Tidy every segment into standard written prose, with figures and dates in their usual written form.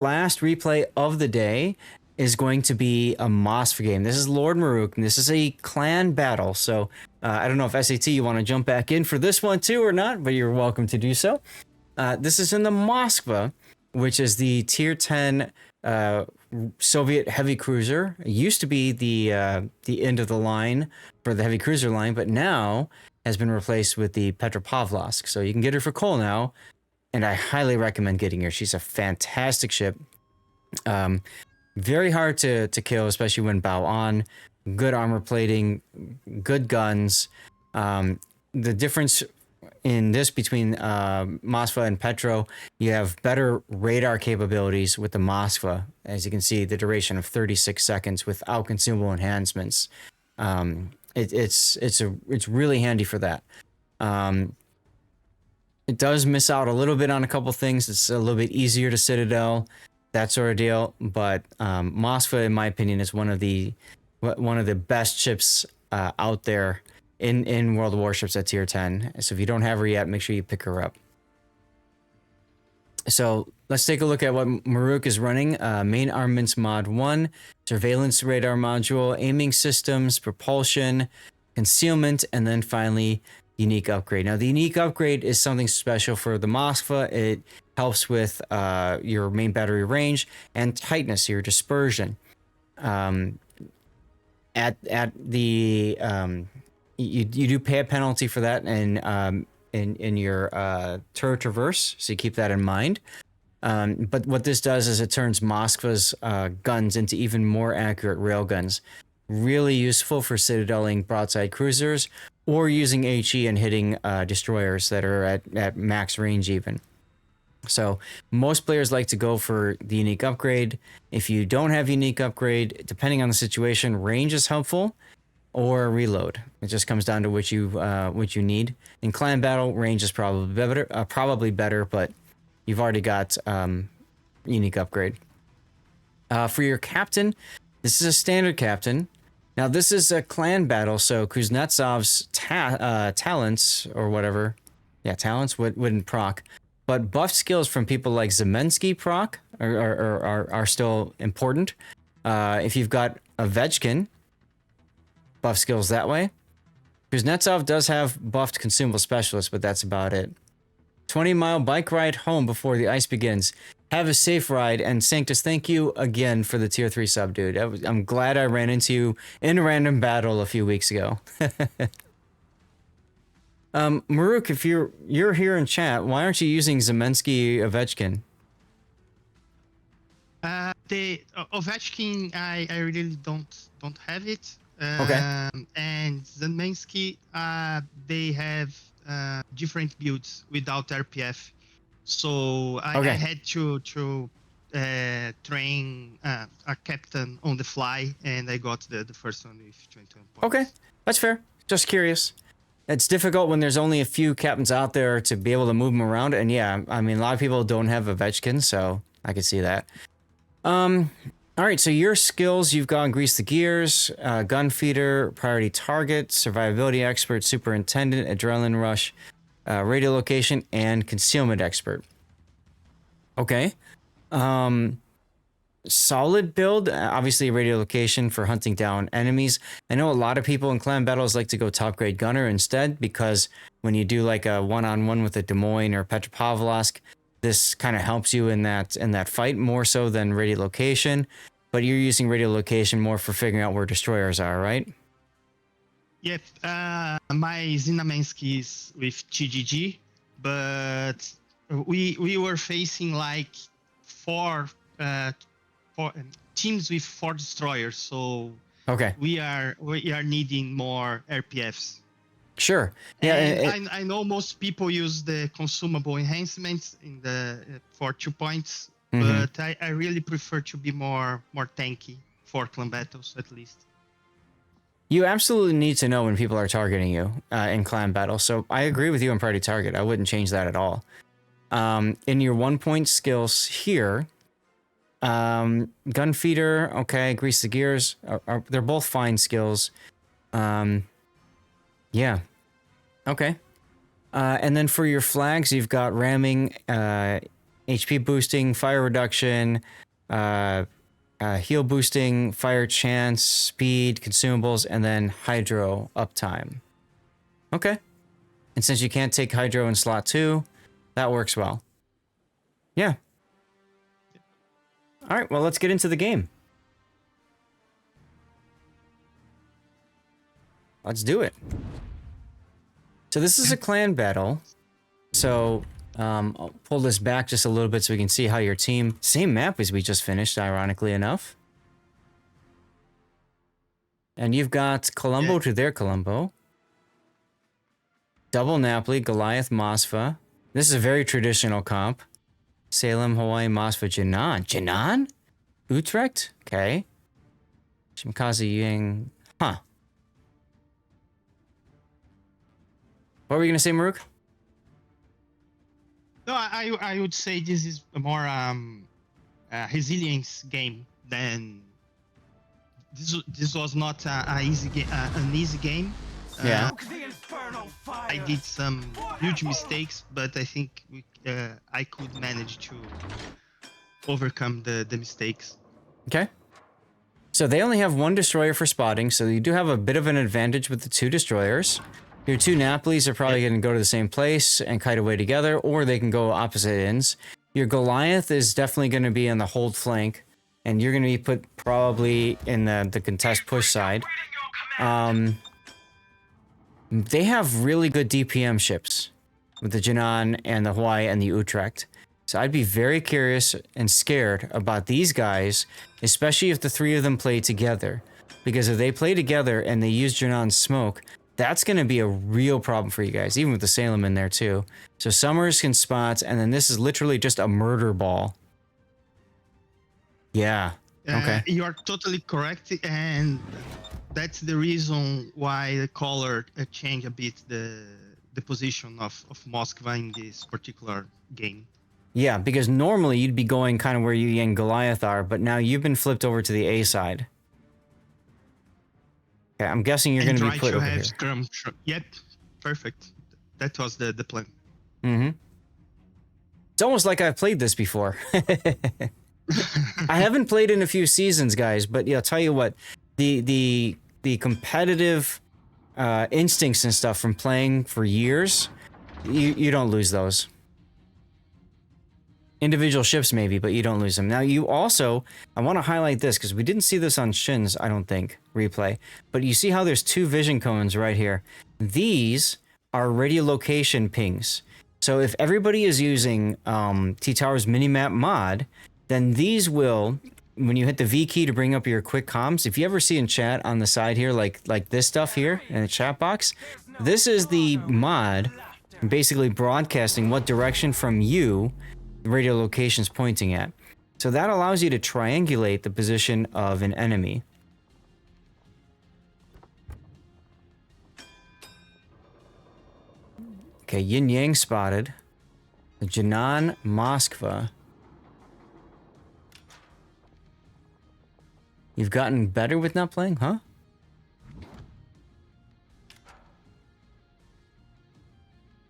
last replay of the day is going to be a Moskva game. This is Lord Maruk, and this is a clan battle. So I don't know if SAT, you want to jump back in for this one too or not, but you're welcome to do so. This is in the Moskva, which is the tier 10 Soviet heavy cruiser. It used to be the end of the line for the heavy cruiser line, but now has been replaced with the Petropavlovsk. So you can get her for coal now, and I highly recommend getting her. She's a fantastic ship. Very hard to kill, especially when bow on. Good armor plating, good guns. The difference in this between Moskva and Petro, you have better radar capabilities with the Moskva. As you can see, the duration of 36 seconds without consumable enhancements. It's really handy for that. It does miss out a little bit on a couple things. It's a little bit easier to Citadel, that sort of deal. But Moskva, in my opinion, is one of the best ships out there in World of Warships at tier 10. So if you don't have her yet, make sure you pick her up. So let's take a look at what Maruk is running. Main armaments mod 1, surveillance radar module, aiming systems, propulsion, concealment, and then finally unique upgrade. Now the unique upgrade is something special for the Moskva. It helps with your main battery range and tightness, your dispersion. At the you do pay a penalty for that in your turret traverse, so you keep that in mind. But what this does is it turns Moskva's guns into even more accurate railguns. Really useful for citadeling broadside cruisers or using HE and hitting destroyers that are at max range even. So most players like to go for the unique upgrade. If you don't have unique upgrade, depending on the situation, range is helpful or reload. It just comes down to which you need. In clan battle, range is probably better, but you've already got unique upgrade. For your captain, this is a standard captain. Now this is a clan battle, so Kuznetsov's talents or whatever, talents wouldn't proc, but buff skills from people like Zemensky proc are still important. If you've got a Vechkin, buff skills that way. Kuznetsov does have buffed consumable specialist, but that's about it. 20-mile bike ride home before the ice begins. Have a safe ride, and Sanctus, thank you again for the tier 3 sub, dude. I'm glad I ran into you in a random battle a few weeks ago. Maruk, if you're here in chat, why aren't you using Zemensky Ovechkin? The Ovechkin, I really don't have it. Okay. And Zemensky, they have different builds without RPF. So I had to train a captain on the fly, and I got the first one with 21 points. Okay, that's fair. Just curious. It's difficult when there's only a few captains out there to be able to move them around. And yeah, I mean, a lot of people don't have a Ovechkin, so I could see that. All right, so your skills, you've gone Grease the Gears, Gun Feeder, Priority Target, Survivability Expert, Superintendent, Adrenaline Rush, Radio Location, and Concealment Expert. Okay. Solid build. Obviously, Radio Location for hunting down enemies. I know a lot of people in clan battles like to go top grade gunner instead, because when you do like a one-on-one with a Des Moines or Petropavlovsk, this kind of helps you in that fight more so than Radio Location. But you're using Radio Location more for figuring out where destroyers are, right? Yep, my Zinamensky is with TGG, but we were facing like four teams with 4 destroyers, so we are needing more RPFs. Sure. Yeah, and I know most people use the consumable enhancements in for 2 points, but I really prefer to be more tanky for clan battles at least. You absolutely need to know when people are targeting you in clan battle. So I agree with you on priority target. I wouldn't change that at all. In your 1-point skills here, Gun Feeder, okay, Grease the Gears, they're both fine skills. Yeah. Okay. And then for your flags, you've got ramming, HP boosting, fire reduction, heal boosting, fire chance, speed, consumables, and then hydro uptime. Okay. And since you can't take hydro in slot 2, that works well. Yeah. All right, well, let's get into the game. Let's do it. So this is a clan battle. So I'll pull this back just a little bit so we can see how your team... Same map as we just finished, ironically enough. And you've got Colombo to their Colombo. Double Napoli, Goliath, Moskva. This is a very traditional comp. Salem, Hawaii, Moskva, Jinan. Jinan? Utrecht? Okay. Shimkazi, Ying. Huh. What were you going to say, Maruk? No, I would say this is a more resilience game than this was not an easy game. Yeah. I did some huge mistakes, but I think I could manage to overcome the mistakes. Okay. So they only have one destroyer for spotting, so you do have a bit of an advantage with the 2 destroyers. Your 2 Napolis are probably going to go to the same place and kite away together, or they can go opposite ends. Your Goliath is definitely going to be on the hold flank, and you're going to be put probably in the contest push side. They have really good DPM ships with the Jinan and the Hawaii and the Utrecht. So I'd be very curious and scared about these guys, especially if the 3 of them play together. Because if they play together and they use Jinan's smoke, that's going to be a real problem for you guys, even with the Salem in there too. So Summers can spot, and then this is literally just a murder ball. Yeah. Okay. You are totally correct, and that's the reason why the color changed a bit the position of Moskva in this particular game. Yeah, because normally you'd be going kind of where you and Goliath are, but now you've been flipped over to the A side. Okay, I'm guessing you're going to be put over here. Yep, perfect. That was the plan. Mm-hmm. It's almost like I've played this before. I haven't played in a few seasons, guys, but yeah, I'll tell you what, the competitive instincts and stuff from playing for years, you don't lose those. Individual ships maybe, but you don't lose them. Now you also, I want to highlight this because we didn't see this on Shin's, I don't think, replay. But you see how there's 2 vision cones right here. These are radiolocation pings. So if everybody is using T-Tower's minimap mod, then these will, when you hit the V key to bring up your quick comms, if you ever see in chat on the side here, like this stuff here in the chat box, this is the mod basically broadcasting what direction from you the radiolocation is pointing at. So that allows you to triangulate the position of an enemy. Okay, Yin Yang spotted. The Jinan, Moskva. You've gotten better with not playing, huh?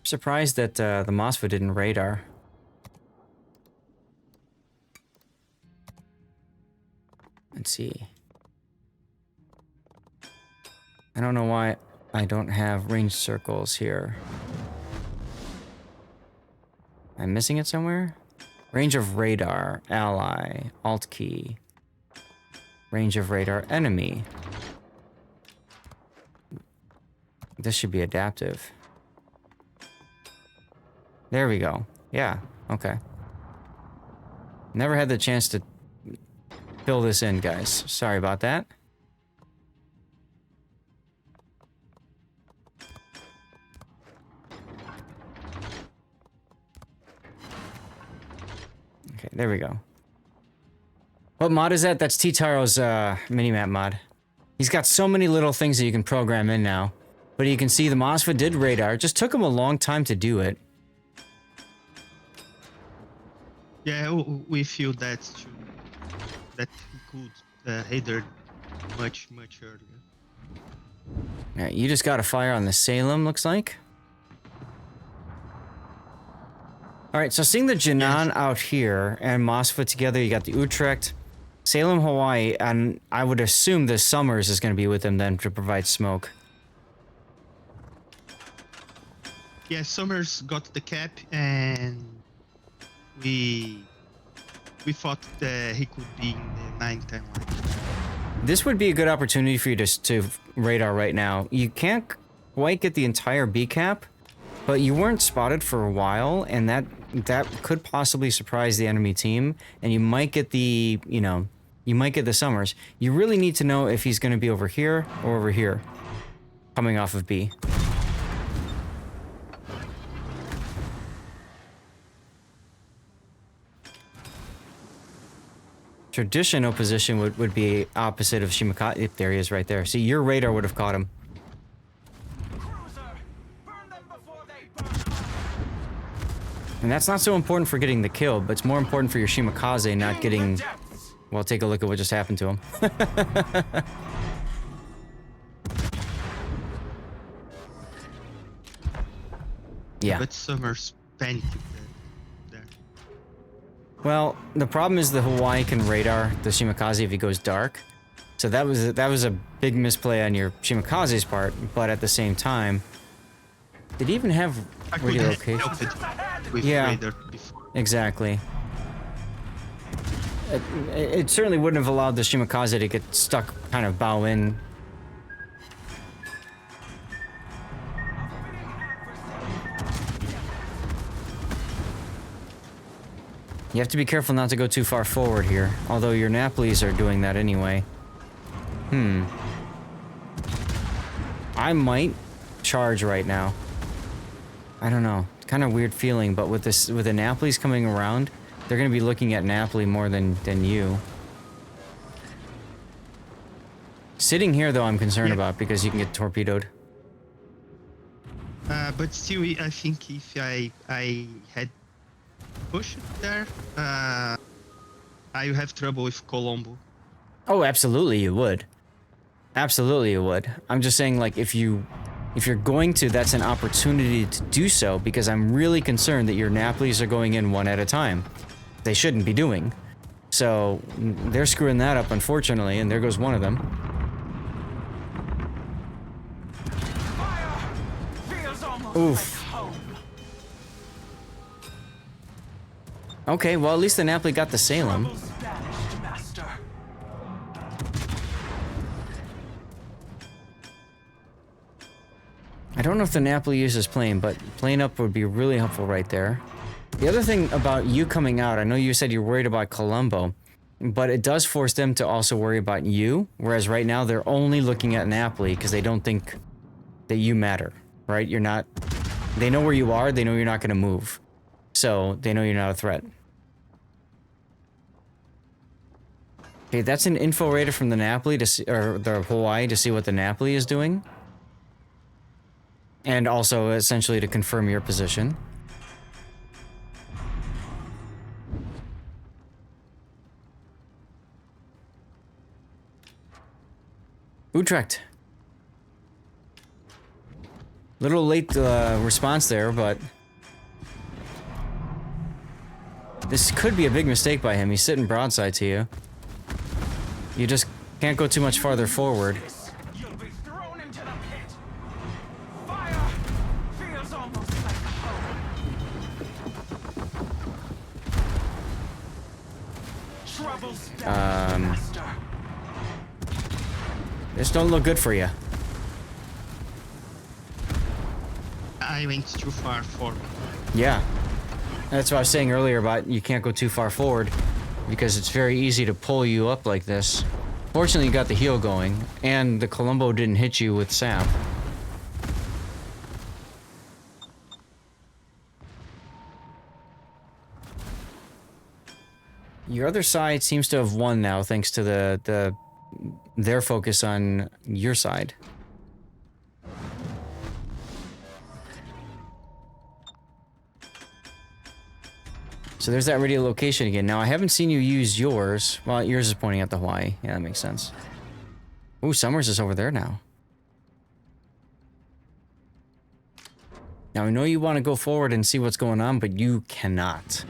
Surprised that the Moskva didn't radar. Let's see. I don't know why I don't have range circles here. Am I missing it somewhere? Range of radar, ally, alt key. Range of radar, enemy. This should be adaptive. There we go. Yeah, okay. Never had the chance to fill this in, guys. Sorry about that. Okay, there we go. What mod is that? That's T-Taro's minimap mod. He's got so many little things that you can program in now. But you can see the Moskva did radar. It just took him a long time to do it. Yeah, we feel that too. That could header much earlier. Alright, you just got a fire on the Salem, looks like. All right, so seeing the Jinan out here and Moskva together, you got the Utrecht, Salem, Hawaii, and I would assume the Summers is going to be with them then to provide smoke. Yeah, Summers got the cap, and we thought that he could be in the 9-10 line. This would be a good opportunity for you to radar right now. You can't quite get the entire B cap, but you weren't spotted for a while, and that could possibly surprise the enemy team, and you might get the, you know, you might get the Summers. You really need to know if he's going to be over here or over here, coming off of B. Traditional position would be opposite of Shimakaze. There he is right there. See, your radar would have caught him. And that's not so important for getting the kill, but it's more important for your Shimakaze not getting... Well, take a look at what just happened to him. Yeah. But Summers panicked there. Well, the problem is the Hawaii can radar the Shimakaze if he goes dark. So that was a big misplay on your Shimakaze's part, but at the same time, did he even have radio location? Yeah, exactly. It certainly wouldn't have allowed the Shimakaze to get stuck kind of bow in. You have to be careful not to go too far forward here, although your Napolis are doing that anyway. I might charge right now. I don't know. It's kind of weird feeling, but with the Napolis coming around, they're going to be looking at Napoli more than you. Sitting here, though, I'm concerned about because you can get torpedoed. But still, I think if I had pushed there, I would have trouble with Colombo. Oh, absolutely you would. Absolutely you would. I'm just saying, like, if you're going to, that's an opportunity to do so, because I'm really concerned that your Napolis are going in one at a time. They shouldn't be doing. So they're screwing that up, unfortunately, and there goes one of them. Oof. Okay, well, at least the Napoli got the Salem. I don't know if the Napoli uses plane, but plane up would be really helpful right there. The other thing about you coming out, I know you said you're worried about Colombo, but it does force them to also worry about you, whereas right now they're only looking at Napoli because they don't think that you matter, right? You're not... They know where you are, they know you're not going to move. So, they know you're not a threat. Okay, that's an info radar from the Napoli to see, or the Hawaii to see what the Napoli is doing. And also, essentially, to confirm your position. Utrecht. Little late response there, but... This could be a big mistake by him. He's sitting broadside to you. You just can't go too much farther forward. This don't look good for you. I went too far forward. Yeah. That's what I was saying earlier about you can't go too far forward because it's very easy to pull you up like this. Fortunately, you got the heel going, and the Colombo didn't hit you with sap. Your other side seems to have won now, thanks to their focus on your side. So there's that radio location again. Now, I haven't seen you use yours. Well, yours is pointing at the Hawaii. Yeah, that makes sense. Ooh, Summers is over there now. Now, I know you want to go forward and see what's going on, but you cannot.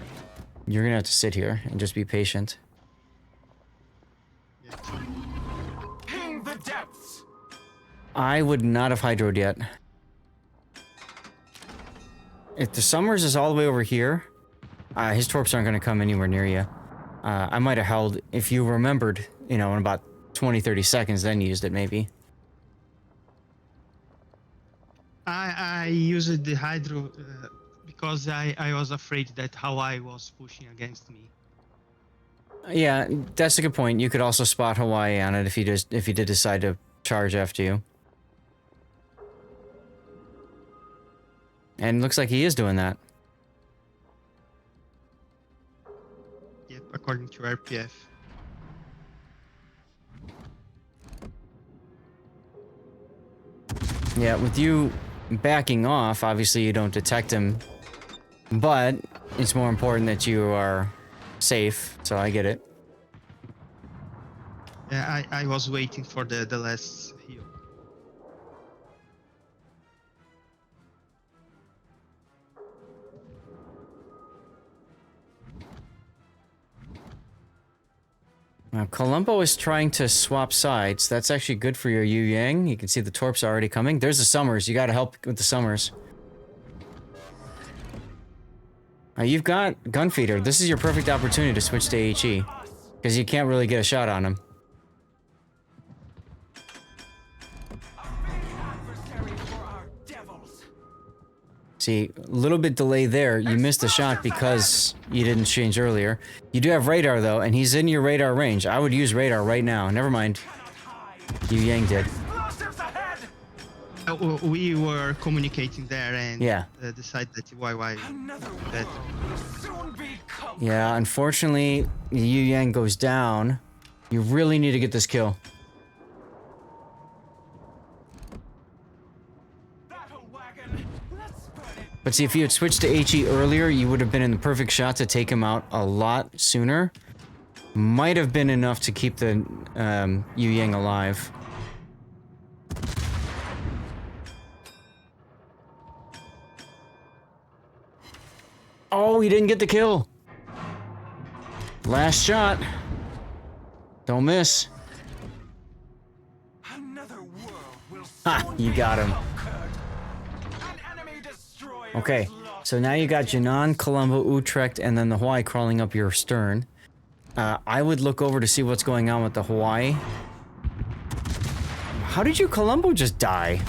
You're going to have to sit here and just be patient. Yeah. Ping the depths. I would not have hydroed yet. If the Summers is all the way over here, his torps aren't going to come anywhere near you. I might have held, if you remembered, you know, in about 20-30 seconds, then used it maybe. I used the hydro because I was afraid that Hawaii was pushing against me. Yeah, that's a good point. You could also spot Hawaii on it if you did decide to charge after you. And it looks like he is doing that. Yep, according to RPF. Yeah, with you backing off, obviously you don't detect him, but it's more important that you are safe, so I get it. Yeah, I was waiting for the last heal. Now, Columbo is trying to swap sides. That's actually good for your Yu Yang. You can see the torps are already coming. There's the Summers. You gotta help with the Summers. You've got Gunfeeder. This is your perfect opportunity to switch to HE. Because you can't really get a shot on him. See, a little bit delay there. You missed the shot because you didn't change earlier. You do have radar, though, and he's in your radar range. I would use radar right now. Never mind. Yu Yang did. We were communicating there and Yeah. decided that why that. Yeah, unfortunately, Yu Yang goes down. You really need to get this kill. But see, if you had switched to HE earlier, you would have been in the perfect shot to take him out a lot sooner. Might have been enough to keep the Yu Yang alive. Oh, he didn't get the kill. Last shot. Don't miss. Ha, you got him. Okay, so now you got Jinan, Colombo, Utrecht, and then the Hawaii crawling up your stern. I would look over to see what's going on with the Hawaii. How did you Colombo just die?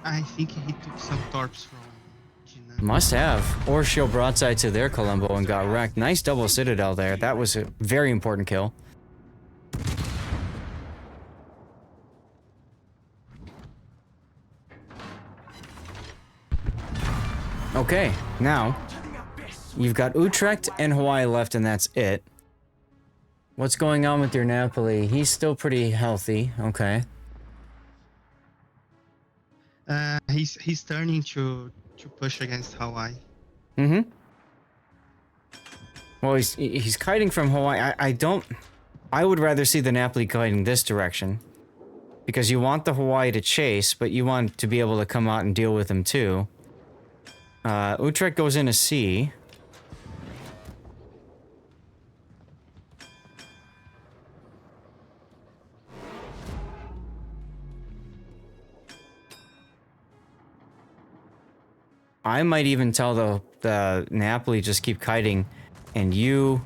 I think he took some torps from Jinan. Must have. Or shield broadside to their Colombo and got wrecked. Nice double citadel there. That was a very important kill. Okay, now you've got Utrecht and Hawaii left, and that's it. What's going on with your Napoli? He's still pretty healthy. Okay. He's turning to push against Hawaii. Mm-hmm. Well, he's kiting from Hawaii. I would rather see the Napoli kiting this direction. Because you want the Hawaii to chase, but you want to be able to come out and deal with him too. Utrecht goes in a C. I might even tell the Napoli just keep kiting, and you,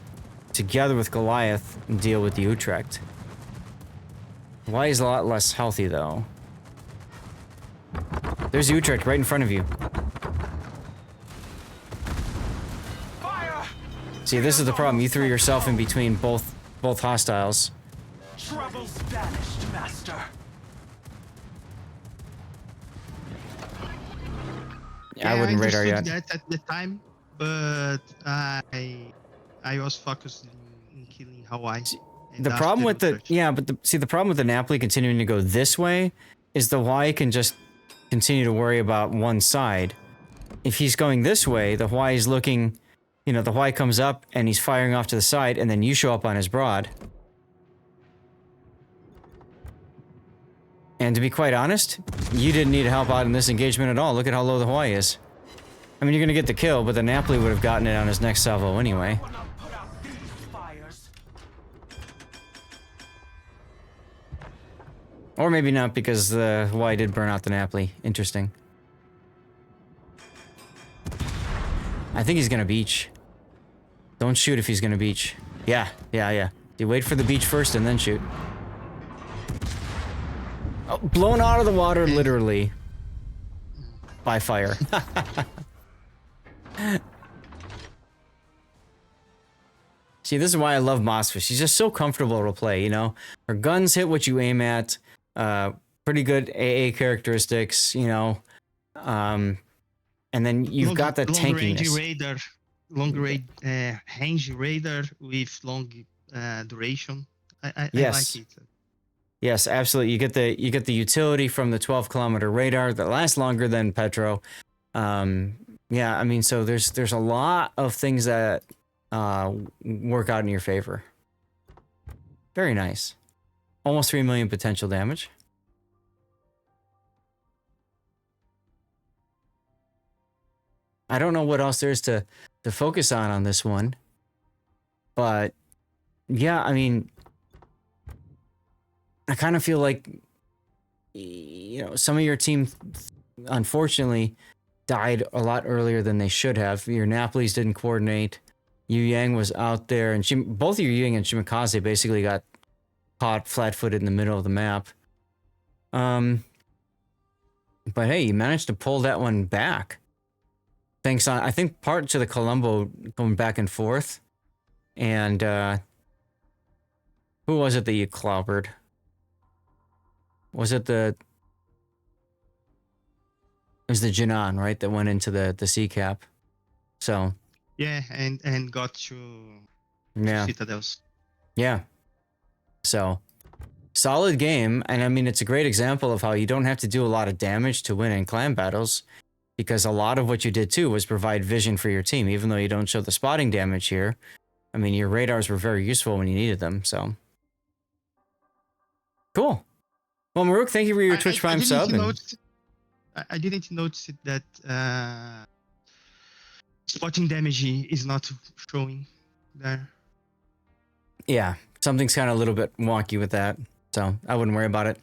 together with Goliath, deal with the Utrecht. Hawaii's a lot less healthy, though. There's Utrecht right in front of you. See, this is the problem. You threw yourself in between both hostiles. Trouble's banished, master. Yeah, I wouldn't radar yet. That at the time, but I was focused in killing Hawaii. The problem with the the problem with the Napoli continuing to go this way is the Hawaii can just continue to worry about one side. If he's going this way, the Hawaii's looking, you know, the Hawaii comes up and he's firing off to the side, and then you show up on his broad. And to be quite honest, you didn't need help out in this engagement at all. Look at how low the Hawaii is. I mean, you're gonna get the kill, but the Napoli would have gotten it on his next salvo anyway. Will not put out these fires. Or maybe not, because the Hawaii did burn out the Napoli. Interesting. I think he's gonna beach. Don't shoot if he's gonna beach. Yeah. You wait for the beach first and then shoot. Oh, blown out of the water, literally. By fire. See, this is why I love Moskva. She's just so comfortable to play, you know? Her guns hit what you aim at. Pretty good AA characteristics, you know? And then you've got the tankiness. Long range radar with long duration. I Yes. like it. Yes, absolutely. You get the utility from the 12-kilometer radar that lasts longer than Petro. Yeah, I mean, so there's a lot of things that work out in your favor. Very nice. Almost 3 million potential damage. I don't know what else there is to focus on this one, but yeah, I mean, I kind of feel like, you know, some of your team, unfortunately, died a lot earlier than they should have. Your Napolis didn't coordinate. Yu Yang was out there, and both your Yu Yang and Shimakaze basically got caught flat-footed in the middle of the map. But hey, you managed to pull that one back. Thanks on, I think, part to the Colombo going back and forth. And who was it that you clobbered? Was it the... It was the Jinan, right? That went into the C cap. So... Yeah, and got to Citadels. Yeah. So, solid game. And I mean, it's a great example of how you don't have to do a lot of damage to win in clan battles. Because a lot of what you did too was provide vision for your team. Even though you don't show the spotting damage here. I mean, your radars were very useful when you needed them, so. Cool. Well, Maruk, thank you for your Twitch Prime sub. I didn't notice that spotting damage is not showing there. Yeah, something's kind of a little bit wonky with that, so I wouldn't worry about it.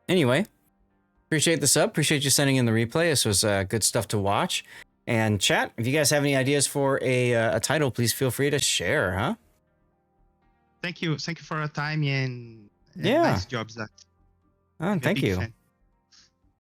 Anyway, appreciate the sub. Appreciate you sending in the replay. This was good stuff to watch. And chat, if you guys have any ideas for a title, please feel free to share, huh? Thank you for your time and yeah. Nice job, Zach. Oh, thank you. Fan.